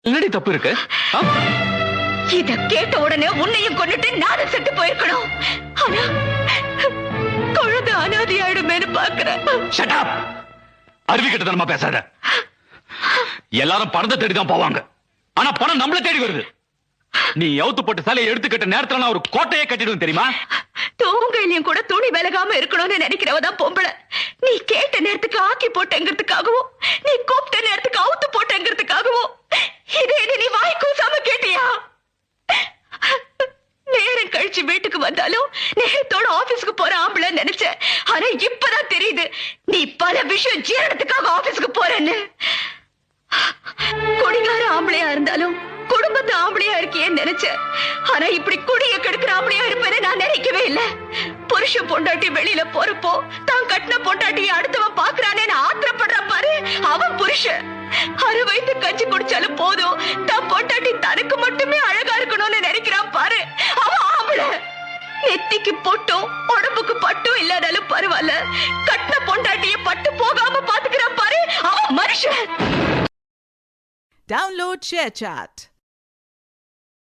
என்னடி தப்பு இருக்கு? இத கேட்ட உடனே உன்னையும் கொண்டுட்டு நானும் செத்து போயிருக்கணும். ஆனா குழந்தை அனாதையாயிடுமேனு பாக்குறேன். Shut up! அருவி கிட்டத்தனமா பேசாத. எல்லாரும் பணத்தை தேடிதான் போவாங்க. ஆனா பணம் நம்மள தேடி வருது. நீ யவுத்து போட்டு சாலையை எடுத்துக்கிட்ட நேரத்துல நான் ஒரு கோட்டையே கட்டிடுவேன் தெரியுமா? தூங்கையிலையும் கூட துணி விலகாம இருக்கணும்னு நினைக்கிறவதான் பொம்பளை. நீ கேட்ட நேரத்துக்கு ஆக்கி போட்டேங்கிறதுக்காகவும் நீ கூப்பிட்ட நேரத்துக்கு அவுத்து போட்டேங்கிறதுக்காகவும் இதே நீ வாய் கூசாம கேட்டியா? நேரம் கழிச்சு வீட்டுக்கு வந்தாலும் நேரத்தோட ஆபீஸ்க்கு போற ஆம்பளை நினைச்சேன். ஆனா இப்பதான் தெரியுது நீ பல விஷயம் ஜீரணத்துக்காக ஆபீஸ்க்கு போறேன்னு. குடிகார ஆம்பளையா இருந்தாலும் குடும்பத்து ஆம்பளையா இருக்கியேன்னு நினைச்சேன். ஆனா இப்படி குடிய கெடுக்கிற ஆம்பளையா இருப்பேன்னு நான் நினைக்கவே இல்ல. புருஷன் பொண்டாட்டி வெளியில போறப்போ தான் கட்டின பொண்டாட்டியை அடுத்தவன் பாக்குறானே ஆத்திரப்படுற பாரு, அவன் புருஷன். அரை வயிற்று கஞ்சி குடிச்சாலும் போதும் தான் பொண்டாட்டி தனக்கு மட்டுமே அழகா இருக்கணும்னு நினைக்கிறான் பாரு, அவன் ஆம்பளை. நெத்திக்கு பொட்டும் உடம்புக்கு பட்டும் இல்லாதாலும் பரவாயில்ல, கட்டின பொண்டாட்டிய பட்டு போகாம பாத்துக்கிறான் பாரு, அவன் மனுஷன். Download ShareChat.